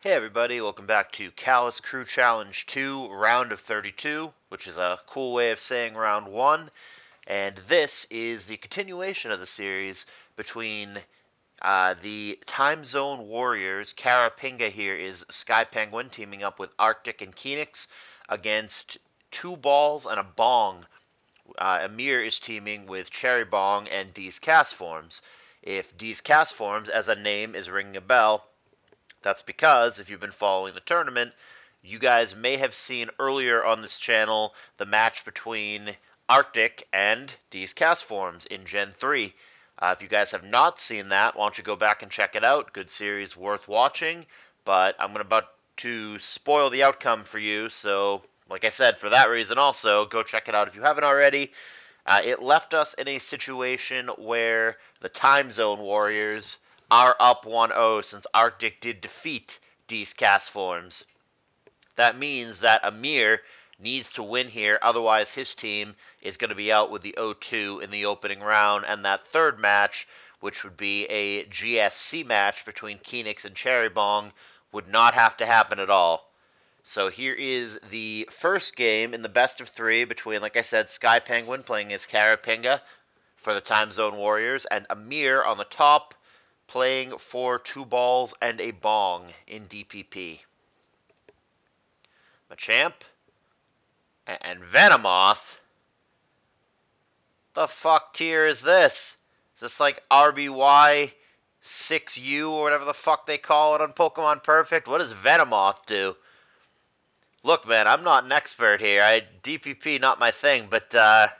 Hey everybody, welcome back to Callus Crew Challenge 2, round of 32, which is a cool way of saying round 1, and this is the continuation of the series between the Timezone Warriors. Carapinga here is Skypenguin teaming up with Arctic and Phoenix against Two Balls and a Bong. Amir is teaming with Cherry Bong and D's Cast Forms. If D's Cast Forms as a name is ringing a bell, that's because, if you've been following the tournament, you guys may have seen earlier on this channel the match between Arctic and D's Cast Forms in Gen 3. If you guys have not seen that, why don't you go back and check it out. Good series, worth watching, but I'm about to spoil the outcome for you, so like I said, for that reason also, go check it out if you haven't already. It left us in a situation where the Timezone Warriors are up 1-0 since Arctic did defeat D's Cast Forms. That means that Amir needs to win here, otherwise his team is going to be out with the 0-2 in the opening round, and that third match, which would be a GSC match between Phoenix and Cherry Bong, would not have to happen at all. So here is the first game in the best of 3 between, like I said, Skypenguin playing as Carapinga for the Timezone Warriors, and Amir on the top playing for Two Balls and a Bong in DPP. Machamp and Venomoth. The fuck tier is this? Is this like RBY 6U or whatever the fuck they call it on Pokemon Perfect? What does Venomoth do? Look, man, I'm not an expert here. DPP not my thing, but I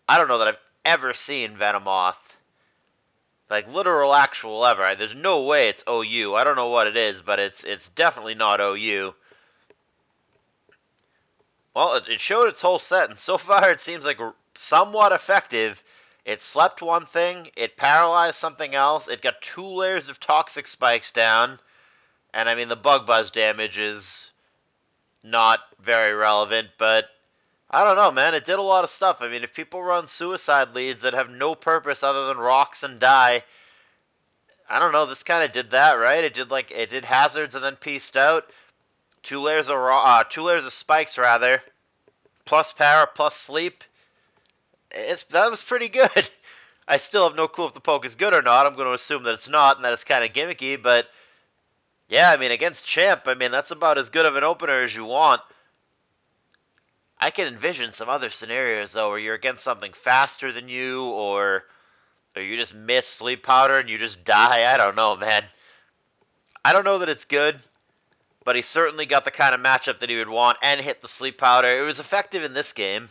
don't know that I've ever seen Venomoth. Like, literal actual ever. There's no way it's OU. I don't know what it is, but it's definitely not OU. Well, it showed its whole set, and so far it seems like somewhat effective. It slept one thing, it paralyzed something else, it got 2 layers of toxic spikes down, and I mean, the bug buzz damage is not very relevant, but I don't know, man. It did a lot of stuff. I mean, if people run suicide leads that have no purpose other than rocks and die, I don't know, this kind of did that, right? It did hazards and then pieced out. 2 layers of spikes rather, plus power, plus sleep. That was pretty good. I still have no clue if the poke is good or not. I'm going to assume that it's not and that it's kind of gimmicky, but yeah, I mean, against Champ, I mean, that's about as good of an opener as you want. I can envision some other scenarios, though, where you're against something faster than you, or you just miss sleep powder and you just die. I don't know, man. I don't know that it's good, but he certainly got the kind of matchup that he would want and hit the sleep powder. It was effective in this game.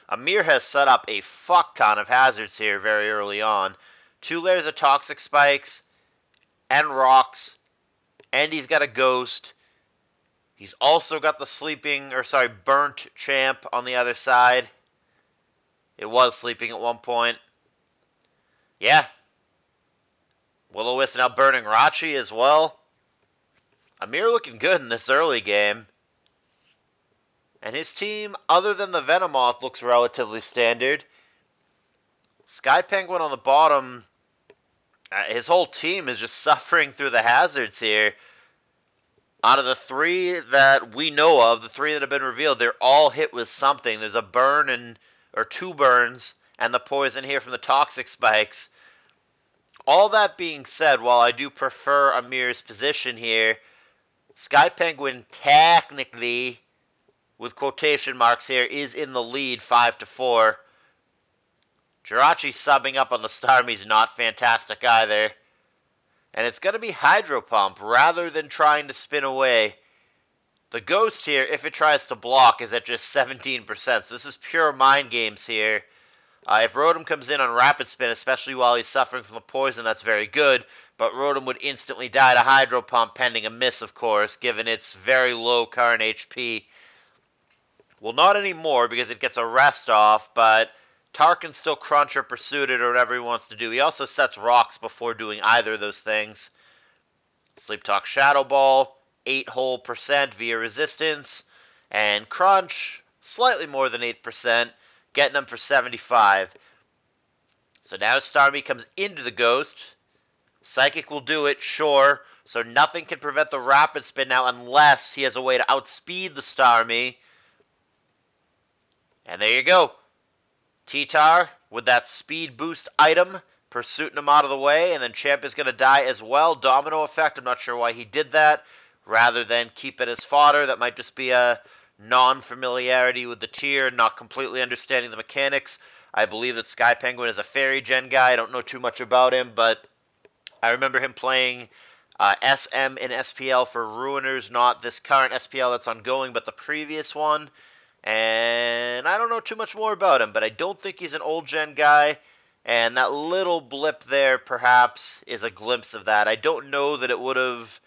Amir has set up a fuck ton of hazards here very early on. 2 layers of toxic spikes and rocks, and he's got a ghost. He's also got the burnt Champ on the other side. It was sleeping at one point. Yeah. Will-O-Wisp now burning Rachi as well. Amir looking good in this early game. And his team, other than the Venomoth, looks relatively standard. Skypenguin on the bottom, his whole team is just suffering through the hazards here. Out of the 3 that we know of, the 3 that have been revealed, they're all hit with something. There's a burn or 2 burns, and the poison here from the toxic spikes. All that being said, while I do prefer Amir's position here, Skypenguin technically, with quotation marks here, is in the lead 5-4. Jirachi subbing up on the Starmie's not fantastic either. And it's going to be Hydro Pump rather than trying to spin away. The Ghost here, if it tries to block, is at just 17%. So this is pure mind games here. If Rotom comes in on Rapid Spin, especially while he's suffering from the poison, that's very good. But Rotom would instantly die to Hydro Pump, pending a miss, of course, given its very low current HP. Well, not anymore, because it gets a rest off, but Tar can still crunch or pursuit it or whatever he wants to do. He also sets rocks before doing either of those things. Sleep Talk Shadow Ball, 8 whole % via resistance, and crunch, slightly more than 8%, getting him for 75. So now Starmie comes into the Ghost. Psychic will do it, sure. So nothing can prevent the rapid spin now unless he has a way to outspeed the Starmie. And there you go. T-Tar with that speed boost item, pursuing him out of the way, and then Champ is going to die as well. Domino effect, I'm not sure why he did that. Rather than keep it as fodder, that might just be a non-familiarity with the tier, not completely understanding the mechanics. I believe that Skypenguin is a fairy gen guy. I don't know too much about him, but I remember him playing SM in SPL for Ruiners, not this current SPL that's ongoing, but the previous one. And I don't know too much more about him, but I don't think he's an old gen guy. And that little blip there, perhaps, is a glimpse of that. I don't know that it would have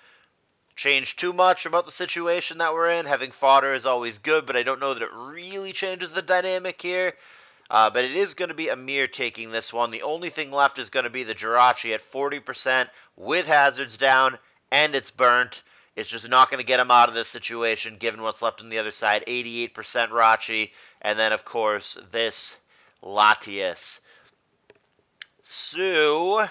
changed too much about the situation that we're in. Having fodder is always good, but I don't know that it really changes the dynamic here. But it is going to be Amir taking this one. The only thing left is going to be the Jirachi at 40% with hazards down, and it's burnt. It's just not going to get him out of this situation, given what's left on the other side. 88% Rachi, and then, of course, this Latias. So,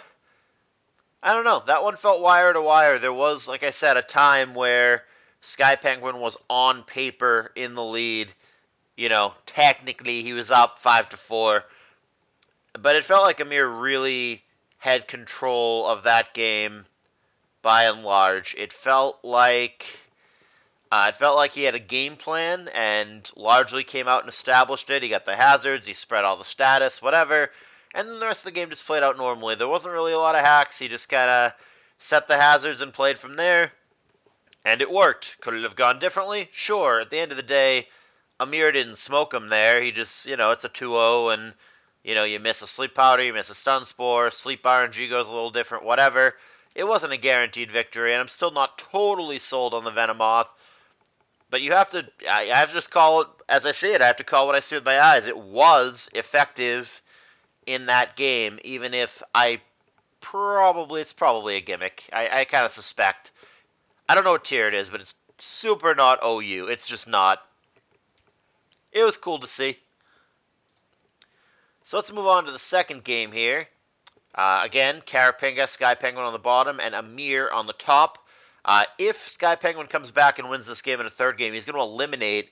I don't know. That one felt wire to wire. There was, like I said, a time where Skypenguin was on paper in the lead. You know, technically he was up 5-4. But it felt like Amir really had control of that game by and large. It felt like he had a game plan and largely came out and established it. He got the hazards, he spread all the status, whatever, and then the rest of the game just played out normally. There wasn't really a lot of hacks. He just kind of set the hazards and played from there, and it worked. Could it have gone differently? Sure. At the end of the day, Amir didn't smoke him there. He just, it's a 2-0, and, you miss a sleep powder, you miss a stun spore, sleep RNG goes a little different, whatever. It wasn't a guaranteed victory, and I'm still not totally sold on the Venomoth. But I have to just call it, as I see it, I have to call what I see with my eyes. It was effective in that game, even if it's probably a gimmick. I kind of suspect. I don't know what tier it is, but it's super not OU. It's just not. It was cool to see. So let's move on to the second game here. Again, Carapinga, Skypenguin on the bottom, and Amir on the top. If Skypenguin comes back and wins this game in a third game, he's going to eliminate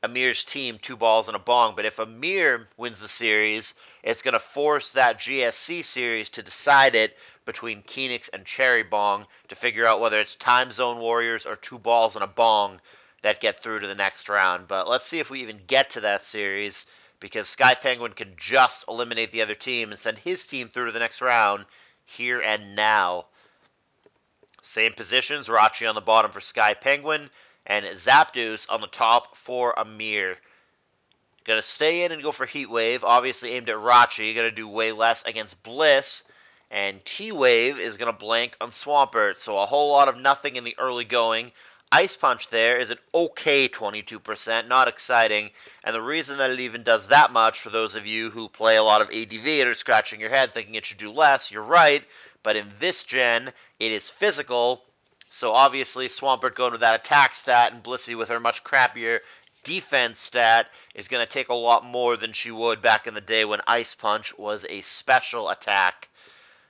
Amir's team 2 balls and a bong. But if Amir wins the series, it's going to force that GSC series to decide it between Phoenix and Cherry Bong to figure out whether it's Timezone Warriors or 2 balls and a bong that get through to the next round. But let's see if we even get to that series, because Skypenguin can just eliminate the other team and send his team through to the next round here and now. Same positions, Rachi on the bottom for Skypenguin, and Zapdos on the top for Amir. Gonna stay in and go for Heat Wave, obviously aimed at Rachi, gonna do way less against Bliss, and T-Wave is gonna blank on Swampert, so a whole lot of nothing in the early going. Ice Punch there is an okay 22%, not exciting, and the reason that it even does that much, for those of you who play a lot of ADV and are scratching your head thinking it should do less, you're right, but in this gen, it is physical, so obviously Swampert going with that attack stat, and Blissey with her much crappier defense stat is going to take a lot more than she would back in the day when Ice Punch was a special attack.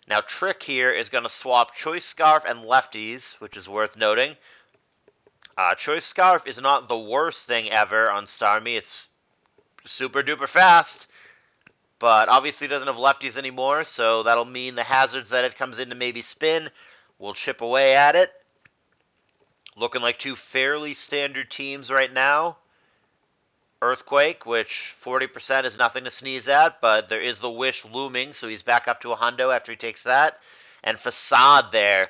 Now Trick here is going to swap Choice Scarf and Lefties, which is worth noting. Choice Scarf is not the worst thing ever on Starmie. It's super duper fast, but obviously doesn't have lefties anymore, so that'll mean the hazards that it comes in to maybe spin will chip away at it. Looking like 2 fairly standard teams right now. Earthquake, which 40% is nothing to sneeze at, but there is the Wish looming, so he's back up to a hundo after he takes that. And Facade there,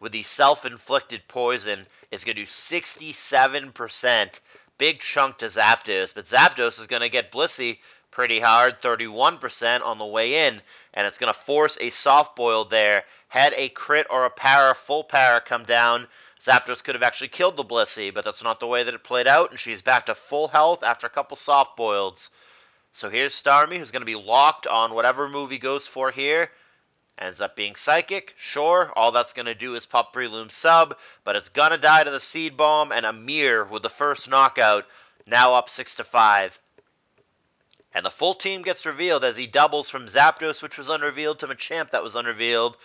with the self-inflicted poison, is going to do 67%. Big chunk to Zapdos, but Zapdos is going to get Blissey pretty hard, 31% on the way in, and it's going to force a soft boil there. Had a crit or a para, full para come down, Zapdos could have actually killed the Blissey, but that's not the way that it played out, and she's back to full health after a couple soft boils. So here's Starmie, who's going to be locked on whatever move he goes for here. Ends up being Psychic, sure, all that's going to do is pop Breloom sub, but it's going to die to the Seed Bomb, and Amir with the first knockout, now up 6-5. And the full team gets revealed as he doubles from Zapdos, which was unrevealed, to Machamp that was unrevealed.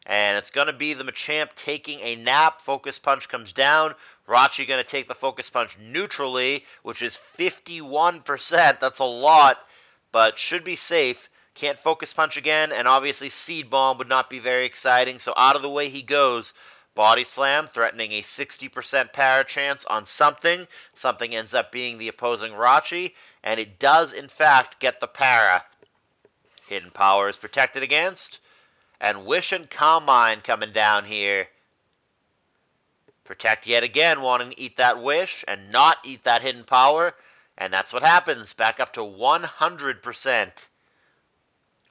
And it's going to be the Machamp taking a nap. Focus Punch comes down. Rachi going to take the Focus Punch neutrally, which is 51%. That's a lot, but should be safe. Can't Focus Punch again, and obviously Seed Bomb would not be very exciting, so out of the way he goes. Body Slam, threatening a 60% para chance on something. Something ends up being the opposing Rachi, and it does, in fact, get the para. Hidden Power is protected against. And Wish and Calm Mind coming down here. Protect yet again, wanting to eat that Wish and not eat that Hidden Power. And that's what happens. Back up to 100%.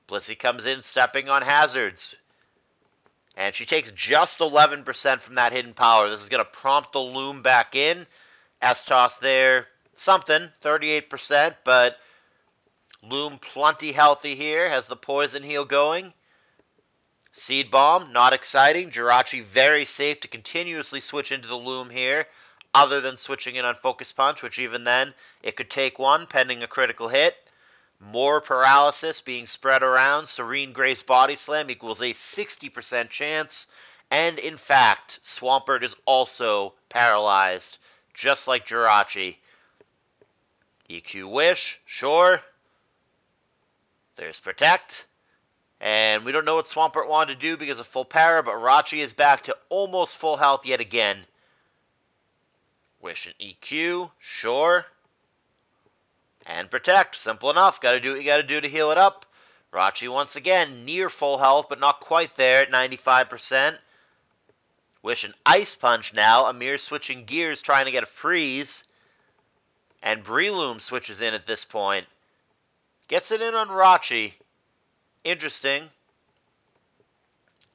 Blissey comes in, stepping on hazards. And she takes just 11% from that Hidden Power. This is going to prompt the Loom back in. S-Toss there. Something, 38%, but Loom plenty healthy here. Has the Poison Heal going. Seed Bomb, not exciting. Jirachi very safe to continuously switch into the Loom here, other than switching in on Focus Punch, which even then, it could take one, pending a critical hit. More paralysis being spread around. Serene Grace Body Slam equals a 60% chance. And in fact, Swampert is also paralyzed, just like Jirachi. EQ Wish, sure. There's Protect. And we don't know what Swampert wanted to do because of full para, but Rachi is back to almost full health yet again. Wish and EQ, sure. And Protect, simple enough. Gotta do what you gotta do to heal it up. Rachi once again, near full health, but not quite there at 95%. Wish and Ice Punch now. Amir switching gears, trying to get a freeze. And Breloom switches in at this point. Gets it in on Rachi. Interesting.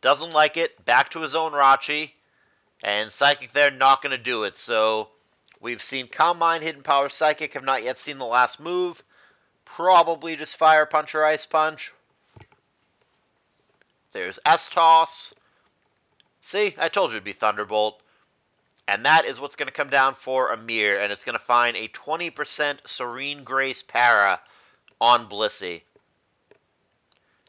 Doesn't like it. Back to his own Rachi. And Psychic there not going to do it. So we've seen Calm Mind, Hidden Power, Psychic. Have not yet seen the last move. Probably just Fire Punch or Ice Punch. There's S-Toss. See, I told you it'd be Thunderbolt. And that is what's going to come down for Amir. And it's going to find a 20% Serene Grace para on Blissey.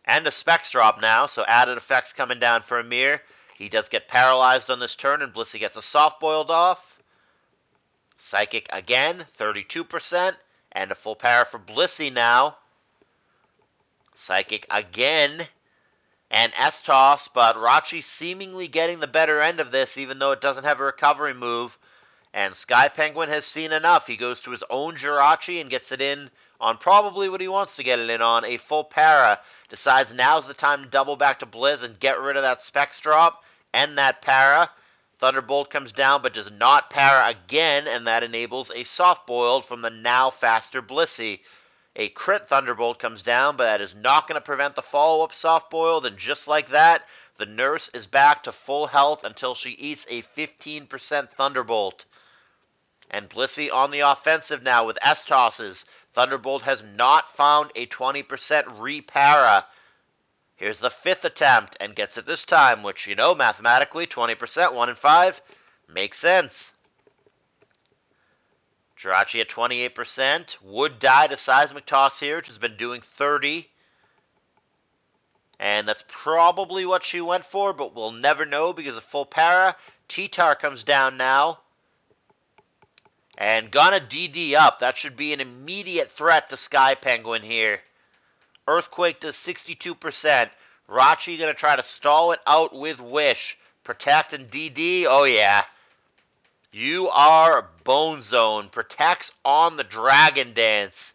And a Specs drop now, so added effects coming down for Amir. He does get paralyzed on this turn, and Blissey gets a soft boiled off. Psychic again, 32%, and a full para for Blissey now. Psychic again, and S-Toss, but Rachi seemingly getting the better end of this, even though it doesn't have a recovery move. And Skypenguin has seen enough. He goes to his own Jirachi and gets it in on probably what he wants to get it in on, a full para. Decides now's the time to double back to Blizz and get rid of that Specs drop and that para. Thunderbolt comes down but does not para again, and that enables a soft boiled from the now faster Blissey. A crit Thunderbolt comes down, but that is not going to prevent the follow-up soft boiled, and just like that, the nurse is back to full health until she eats a 15% Thunderbolt. And Blissey on the offensive now with S-Tosses. Thunderbolt has not found a 20% repara. Here's the fifth attempt and gets it this time, which, you know, mathematically, 20%, 1 in 5, makes sense. Jirachi at 28%. Would die to Seismic Toss here, which has been doing 30. And that's probably what she went for, but we'll never know because of full para. T-Tar comes down now. And gonna DD up. That should be an immediate threat to Skypenguin here. Earthquake does 62%. Rachi gonna try to stall it out with Wish. Protect and DD. Oh yeah. You are Bone Zone. Protects on the Dragon Dance.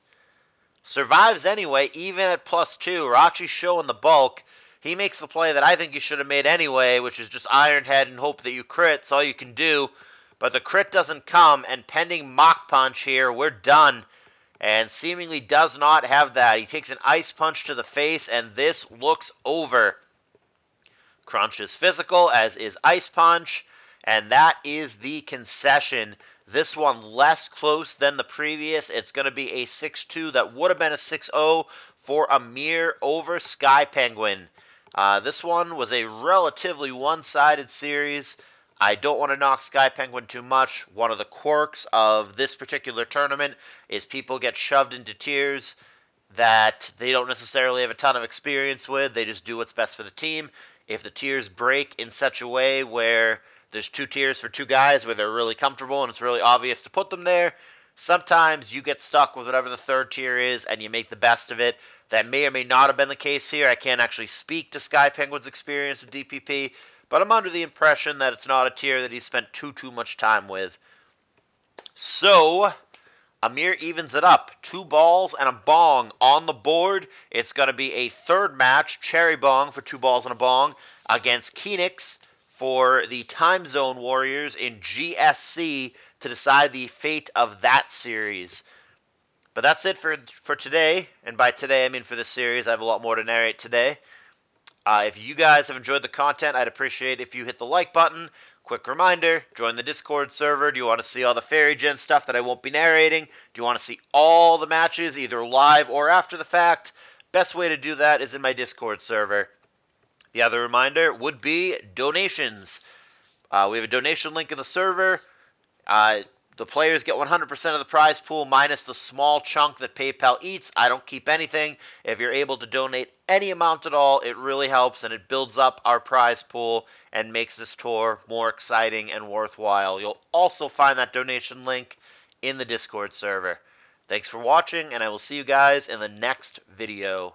Survives anyway, even at +2. Rachi showing the bulk. He makes the play that I think you should have made anyway, which is just Iron Head and hope that you crit. It's all you can do. But the crit doesn't come, and pending Mach Punch here, we're done. And seemingly does not have that. He takes an Ice Punch to the face, and this looks over. Crunch is physical, as is Ice Punch, and that is the concession. This one less close than the previous. It's going to be a 6-2 that would have been a 6-0 for Amir over Skypenguin. This one was a relatively one-sided series. I don't want to knock Skypenguin too much. One of the quirks of this particular tournament is people get shoved into tiers that they don't necessarily have a ton of experience with. They just do what's best for the team. if the tiers break in such a way where there's 2 tiers for 2 guys where they're really comfortable and it's really obvious to put them there, sometimes you get stuck with whatever the 3rd tier is and you make the best of it. That may or may not have been the case here. I can't actually speak to Skypenguin's experience with DPP, but I'm under the impression that it's not a tier that he spent too much time with. So, Amir evens it up. 2 balls and a bong on the board. It's going to be a 3rd match, Cherry Bong for 2 balls and a bong, against Phoenix for the Timezone Warriors in GSC to decide the fate of that series. But that's it for today, and by today I mean for this series. I have a lot more to narrate today. If you guys have enjoyed the content, I'd appreciate if you hit the like button. Quick reminder, join the Discord server. Do you want to see all the Fairy Gen stuff that I won't be narrating? Do you want to see all the matches, either live or after the fact? Best way to do that is in my Discord server. The other reminder would be donations. We have a donation link in the server. The players get 100% of the prize pool minus the small chunk that PayPal eats. I don't keep anything. If you're able to donate any amount at all, it really helps and it builds up our prize pool and makes this tour more exciting and worthwhile. You'll also find that donation link in the Discord server. Thanks for watching, and I will see you guys in the next video.